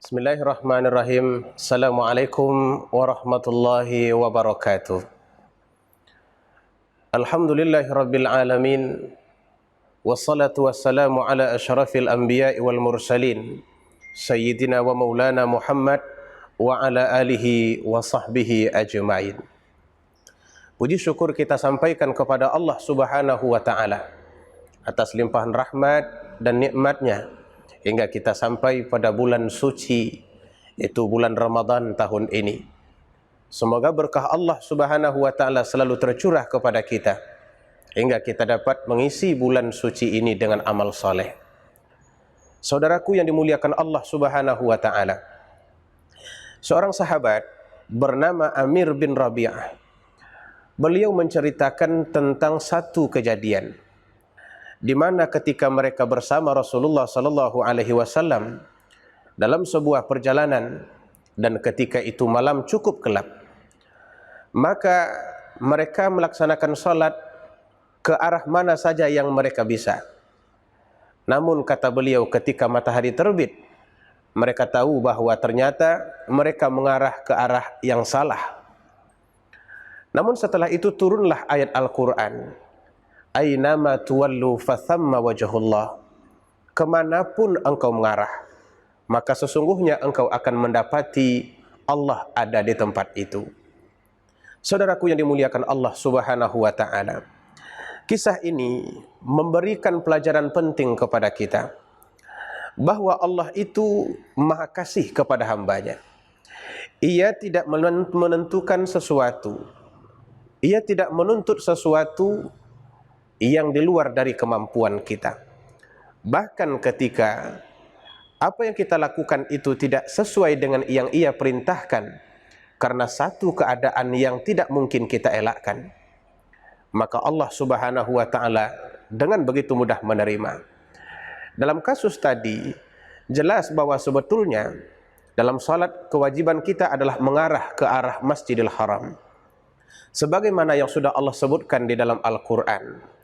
Bismillahirrahmanirrahim. Assalamualaikum warahmatullahi wabarakatuh. Alhamdulillahirabbil alamin. Wassalatu wassalamu ala asyrafil anbiya'i wal mursalin sayyidina wa maulana Muhammad wa ala alihi wa sahbihi ajma'in. Puji syukur kita sampaikan kepada Allah Subhanahu wa taala atas limpahan rahmat dan nikmatnya hingga kita sampai pada bulan suci, yaitu bulan Ramadan tahun ini. Semoga berkah Allah Subhanahu wa taala selalu tercurah kepada kita hingga kita dapat mengisi bulan suci ini dengan amal saleh. Saudaraku yang dimuliakan Allah Subhanahu wa taala, seorang sahabat bernama Amir bin Rabi'ah. Beliau menceritakan tentang satu kejadian di mana ketika mereka bersama Rasulullah sallallahu alaihi wasallam dalam sebuah perjalanan, dan ketika itu malam cukup gelap, maka mereka melaksanakan salat ke arah mana saja yang mereka bisa. Namun kata beliau, ketika matahari terbit, mereka tahu bahwa ternyata mereka mengarah ke arah yang salah. Namun setelah itu turunlah ayat Al-Quran, Aynama tuwallu fathamma wajhullah. Kemanapun engkau mengarah, maka sesungguhnya engkau akan mendapati Allah ada di tempat itu. Saudaraku yang dimuliakan Allah Subhanahu wa taala, kisah ini memberikan pelajaran penting kepada kita bahwa Allah itu Maha Kasih kepada hambanya. Ia tidak menentukan sesuatu, Ia tidak menuntut sesuatu yang di luar dari kemampuan kita. Bahkan ketika apa yang kita lakukan itu tidak sesuai dengan yang Ia perintahkan, karena satu keadaan yang tidak mungkin kita elakkan, maka Allah Subhanahu wa taala dengan begitu mudah menerima. Dalam kasus tadi jelas bahwa sebetulnya dalam salat kewajiban kita adalah mengarah ke arah Masjidil Haram, sebagaimana yang sudah Allah sebutkan di dalam Al-Quran.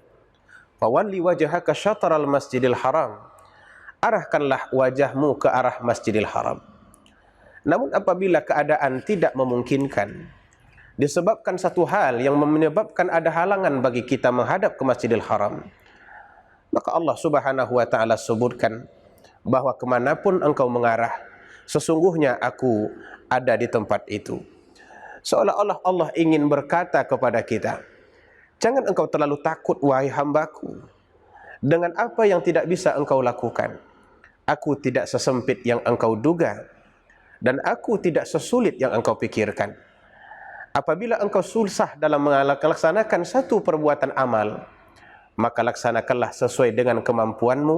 Fawalli wajhaka syatral Masjidil Haram. Arahkanlah wajahmu ke arah Masjidil Haram. Namun apabila keadaan tidak memungkinkan, disebabkan satu hal yang menyebabkan ada halangan bagi kita menghadap ke Masjidil Haram, maka Allah Subhanahu wa taala sebutkan bahwa kemanapun engkau mengarah, sesungguhnya aku ada di tempat itu. Seolah-olah Allah ingin berkata kepada kita, jangan engkau terlalu takut wahai hambaku dengan apa yang tidak bisa engkau lakukan. Aku tidak sesempit yang engkau duga, dan aku tidak sesulit yang engkau pikirkan. Apabila engkau susah dalam melaksanakan satu perbuatan amal, maka laksanakanlah sesuai dengan kemampuanmu,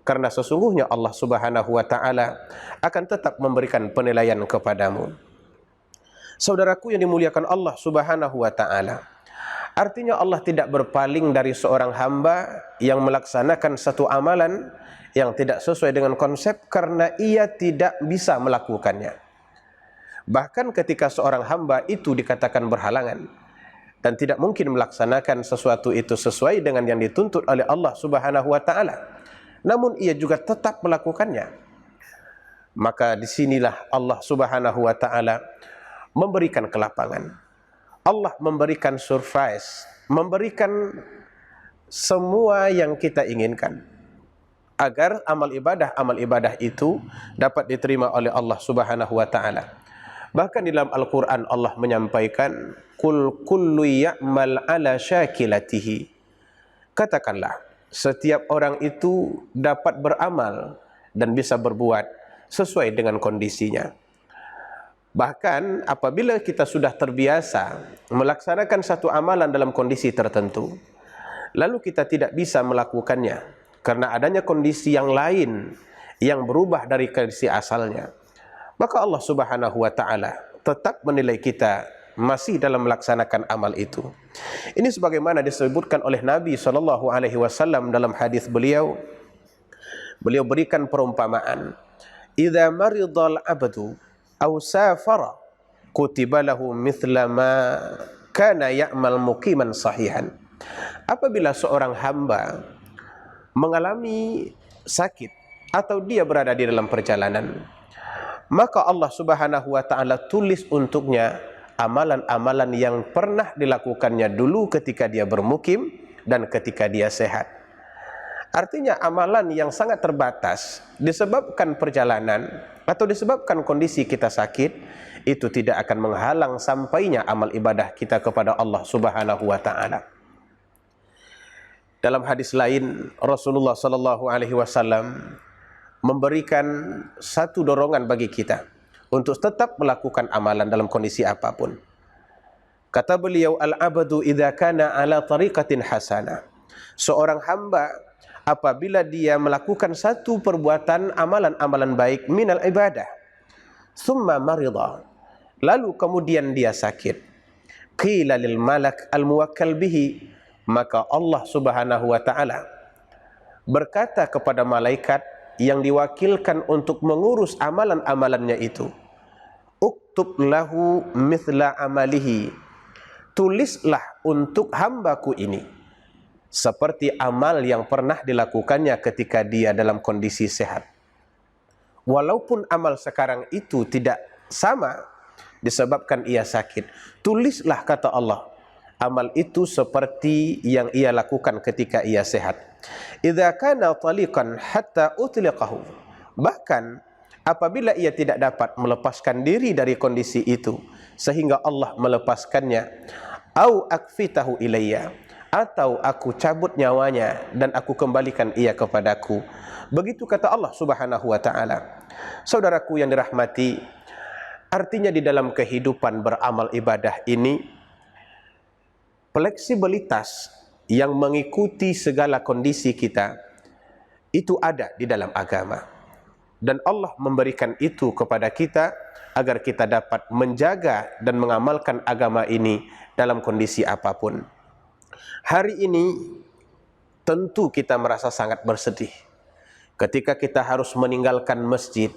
karena sesungguhnya Allah Subhanahu wa taala akan tetap memberikan penilaian kepadamu. Saudaraku yang dimuliakan Allah Subhanahu wa taala, artinya Allah tidak berpaling dari seorang hamba yang melaksanakan satu amalan yang tidak sesuai dengan konsep karena ia tidak bisa melakukannya. Bahkan ketika seorang hamba itu dikatakan berhalangan dan tidak mungkin melaksanakan sesuatu itu sesuai dengan yang dituntut oleh Allah Subhanahu wa taala, namun ia juga tetap melakukannya, maka disinilah Allah Subhanahu wa taala memberikan kelapangan. Allah memberikan surprise, memberikan semua yang kita inginkan, agar amal ibadah itu dapat diterima oleh Allah Subhanahu wa taala. Bahkan di dalam Al-Quran Allah menyampaikan, Kul kullu ya'mal ala syakilatihi. Katakanlah, setiap orang itu dapat beramal dan bisa berbuat sesuai dengan kondisinya. Bahkan apabila kita sudah terbiasa melaksanakan satu amalan dalam kondisi tertentu, lalu kita tidak bisa melakukannya karena adanya kondisi yang lain yang berubah dari kondisi asalnya, maka Allah Subhanahu wa taala tetap menilai kita masih dalam melaksanakan amal itu. Ini sebagaimana disebutkan oleh Nabi sallallahu alaihi wasallam dalam hadis beliau. Beliau berikan perumpamaan, "Idza maridal 'abdu aw safara kutiba lahu mithla ma kana ya'mal muqiman sahihan." Apabila seorang hamba mengalami sakit atau dia berada di dalam perjalanan, maka Allah Subhanahu wa taala tulis untuknya amalan-amalan yang pernah dilakukannya dulu ketika dia bermukim dan ketika dia sehat. Artinya amalan yang sangat terbatas disebabkan perjalanan atau disebabkan kondisi kita sakit, itu tidak akan menghalang sampainya amal ibadah kita kepada Allah Subhanahu wa taala. Dalam hadis lain, Rasulullah sallallahu alaihi wasallam memberikan satu dorongan bagi kita untuk tetap melakukan amalan dalam kondisi apapun. Kata beliau, al-abdu idza kana ala tariqatin hasanah. Seorang hamba apabila dia melakukan satu perbuatan amalan-amalan baik minal ibadah, thumma marida, lalu kemudian dia sakit, qila lil malak al-muwakkal bihi, maka Allah Subhanahu wa taala berkata kepada malaikat yang diwakilkan untuk mengurus amalan-amalannya itu, uktub lahu mithla amalihi, tulislah untuk hambaku ini seperti amal yang pernah dilakukannya ketika dia dalam kondisi sehat. Walaupun amal sekarang itu tidak sama disebabkan ia sakit, tulislah, kata Allah, amal itu seperti yang ia lakukan ketika ia sehat. Idza kana taliqan hatta utliqahu, bahkan apabila ia tidak dapat melepaskan diri dari kondisi itu sehingga Allah melepaskannya, au akfitahu ilayya, atau aku cabut nyawanya dan aku kembalikan ia kepadaku. Begitu kata Allah Subhanahu wa taala. Saudaraku yang dirahmati, artinya di dalam kehidupan beramal ibadah ini, fleksibilitas yang mengikuti segala kondisi kita itu ada di dalam agama, dan Allah memberikan itu kepada kita agar kita dapat menjaga dan mengamalkan agama ini dalam kondisi apapun. Hari ini tentu kita merasa sangat bersedih ketika kita harus meninggalkan masjid,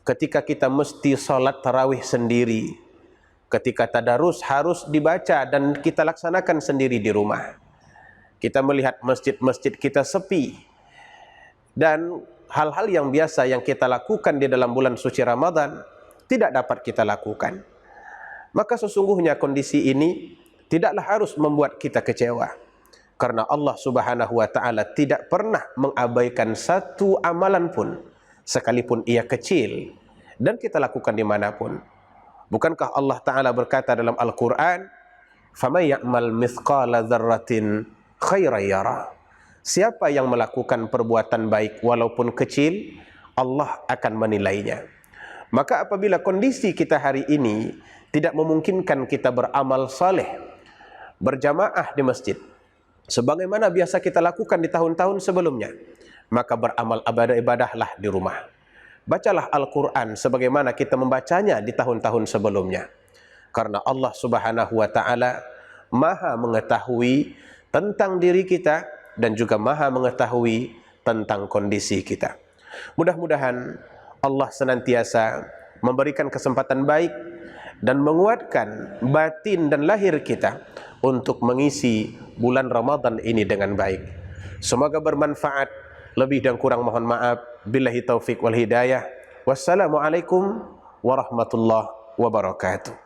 ketika kita mesti sholat tarawih sendiri, ketika tadarus harus dibaca dan kita laksanakan sendiri di rumah. Kita melihat masjid-masjid kita sepi, dan hal-hal yang biasa yang kita lakukan di dalam bulan suci Ramadan tidak dapat kita lakukan. Maka sesungguhnya kondisi ini tidaklah harus membuat kita kecewa, karena Allah Subhanahu wa taala tidak pernah mengabaikan satu amalan pun, sekalipun ia kecil, dan kita lakukan dimanapun. Bukankah Allah Ta'ala berkata dalam Al-Quran, faman ya'mal mithqala dzarratin khairan yara, siapa yang melakukan perbuatan baik walaupun kecil, Allah akan menilainya. Maka apabila kondisi kita hari ini tidak memungkinkan kita beramal saleh, berjamaah di masjid sebagaimana biasa kita lakukan di tahun-tahun sebelumnya, maka beramal ibadahlah di rumah. Bacalah Al-Quran sebagaimana kita membacanya di tahun-tahun sebelumnya, karena Allah Subhanahu wa taala Maha mengetahui tentang diri kita dan juga Maha mengetahui tentang kondisi kita. Mudah-mudahan Allah senantiasa memberikan kesempatan baik dan menguatkan batin dan lahir kita untuk mengisi bulan Ramadan ini dengan baik. Semoga bermanfaat. Lebih dan kurang mohon maaf. Billahi taufik wal hidayah. Wassalamualaikum warahmatullahi wabarakatuh.